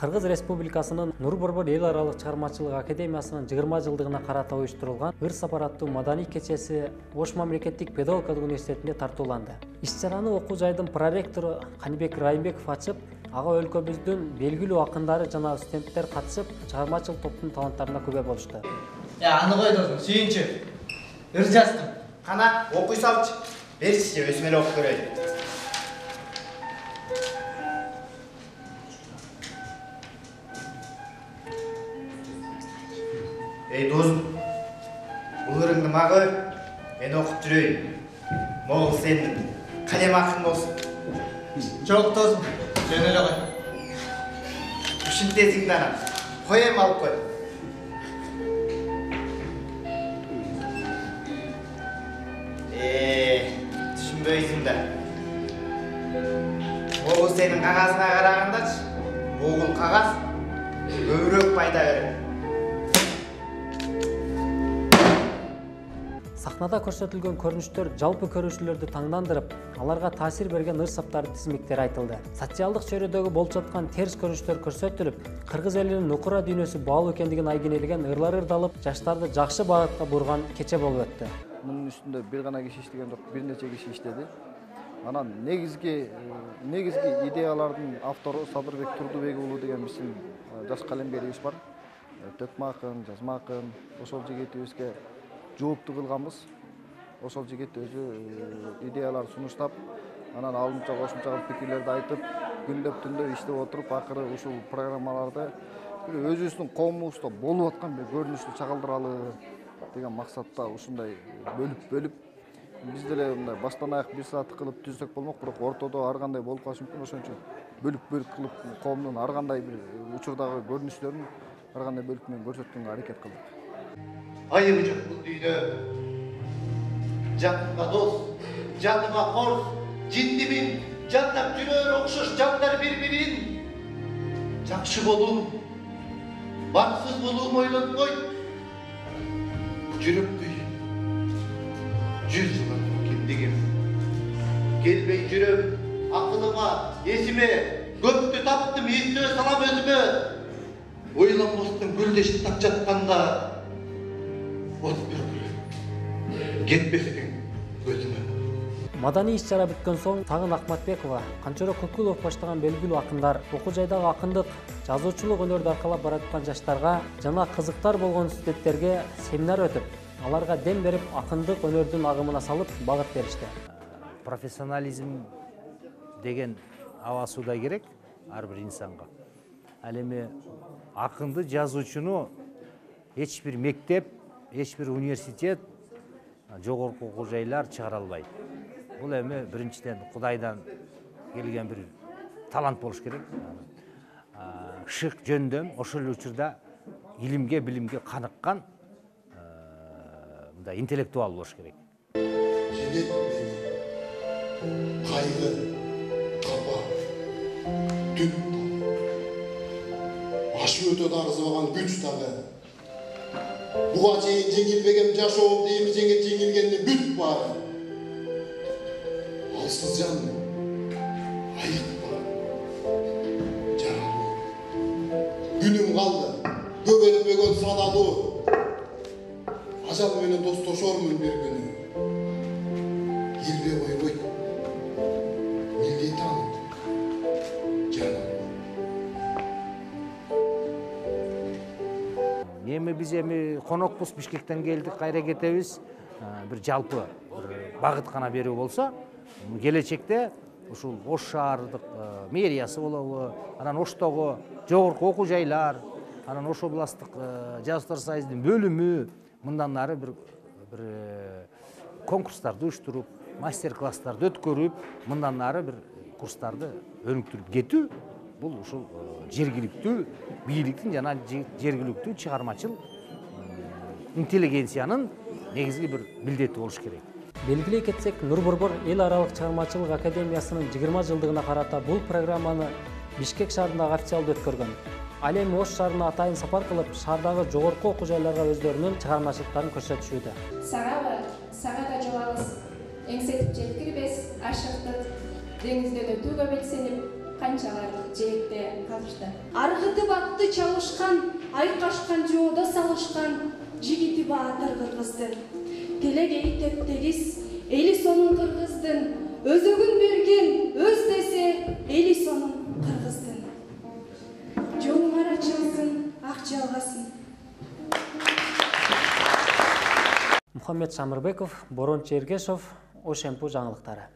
Кыргыз Республикасынын Нур Борбор эл аралык чыгармачылык академиясынын 20 жылдыгына карата уюштурулган ыр сапар аттуу маданий кечеси Ош мамлекеттик педагогикалык университетинде тартууланды. Иш-чараны окуу жайдын проректору Канибек Райымбеков ачып, ага өлкөбүздүн белгилүү акындары жана студенттер катышып, чыгармачылык топтун таланттарына күбө болушту. Аны кой досум, сүйүнчү. Ыр жаздым. Кана, окуй салчы. Берсичи, өзүм эле окуп көрөйүн. Эй, досым, бул ырыңды мага өр, мен окуп жүрөйүн. Могул сендин калем акың болсун. Жок досум, жөн эле кой. Ушинтесиңди анан, коем алып кой. Түшүнбөйсүң да. Могул сенин кагазыңа карагандачы, могул кагаз көбүрөөк пайда берет. Сахнада көрсөтүлгөн көрүнүштөр жалпы көрүүчүлөрдү таңдандырып, аларга таасир берген ыр саптардын тизмектери айтылды. Социалдык чөйрөдөгү болуп жаткан терс көрүнүштөр көрсөтүлүп, кыргыз элинин укура дүйнөсү баалуу экендигин айгинелеген ырлар ырдалып, жаштарды жакшы багытка бурган кече болуп өттү. Мунун үстүндө бир гана киши иштеген жок, бир нече киши иштеди. Анан негизги идеялардын автору Садырбек Турдубек уулу деген биздин жаш калемгерибиз бар. Төкмө акын, жазма акын, ошол жигитибизге жоопту кылганбыз. Ошол жигит өзү идеялар сунуштап, анан алдынча кошумча пикирлерди айтып, күндөп түндөп иштеп отуруп, акыры ушул программаларды өзүбүздүн коомубузда болуп аткан бир көрүнүштү чагылдыралы деген максатта ушундай бөлүп биз деле мындай баштан аяк бир саат кылып түзсөк болмок, бирок ортодо ар кандай болуп калышы мүмкүн. Ошон үчүн бөлүп кылып коомдун ар кандай бир учурдагы көрүнүштөрүн ар кандай бөлүк менен көрсөткөнгө аракет кылдык. Айыбы жок бул дүйдө. Жаныма дос, жаныма кор, жиндимин, жандап жүрөр окшош жандар бири-бирин. Жакшы болуум, баксыз болуум ойлонбой. Жүрөктүй, жүз жылдан кендигим. Келбей жүрөм, акылыма, эсиме, көптү таптым, эстөө салам өзүмө. Ойлонбостон гүлдешип так жатканда от бүркүлүп кетпес экен көзүмө. Маданий иш-чара бүткөн соң Тагын Акматбекова, Канчоро Көкүлов баштаган белгилүү акындар, окуу жайдагы акындык, жазуучулук өнөрдү аркалап бараткан жаштарга жана кызыктар болгон студенттерге семинар өтүп, аларга дем берип, акындык өнөрдүн агымына салып багыт беришти. Профессионализм деген абасы да керек ар бир инсанга. Ал эми акынды, жазуучуну эч бир мектеп, эч бир университет, жогорку окуу жайлар чыгара албайт. Бул эми биринчиден Кудайдан келген бир талант болуш керек. Шык жөндөм, ошол эле учурда илимге, билимге каныккан мындай интеллектуал болуш керек. Женет мени кайгы, капа, түн ашып өтөт арзыбаган күч дагы. Буга чейин жеңилбеген жашоомду эми жеңилгенди бүт баары. Алсыз жаным, айыкпа, жаралуу. Күнүм калды, көп өтпөгөн саналуу. Ажал менен достошормун бир күнү. Элбе койбойт, милдет анын жаным. Эми биз конокпуз, Бишкектен келдик, кайра кетебиз. Бир жалпы багыт гана берүү болсо, келечекте ушул Ош шаардык мэриясы болобу, анан Оштогу жогорку окуу жайлар, анан Ош областтык жазуучулар союзунун бөлүмү мындан ары бир конкурстарды уюштуруп, мастер-класстарды өткөрүп, мындан ары бир курстарды өнүктүрүп кетүү. Бул ушул жергиликтүү бийликтин жана жергиликтүү чыгармачыл интеллигенциянын негизги бир милдети болуш керек. Белгилей кетсек, Нур Борбор эл аралык чыгармачылык академиясынын 20 жылдыгына карата бул программаны Бишкек шаарында официалдуу өткөргөн. Ал эми Ош шаарына атайын сапар кылып, шаардагы жогорку окуу жайларга өздөрүнүн чыгармачылыктарын көрсөтүшүүдө. Сага жолабыз эңсетип жеткирбес, ашыктык, деңизде өтүүгө белсенип, канчалар жээкте калышты. Аргыты батты чалышкан, айкашкан жоода салышкан жигити баатыр кыргыздын. Келегей тептегиз, эли сонун кыргыздын. Өзөгүн берген, өз десе, эли сонун кыргыздын. Жолуңар ачылсын, ак жалгасын. Мухаммед Шамырбеков, Борончу Эргешов, Ошемпу жаңылыктары.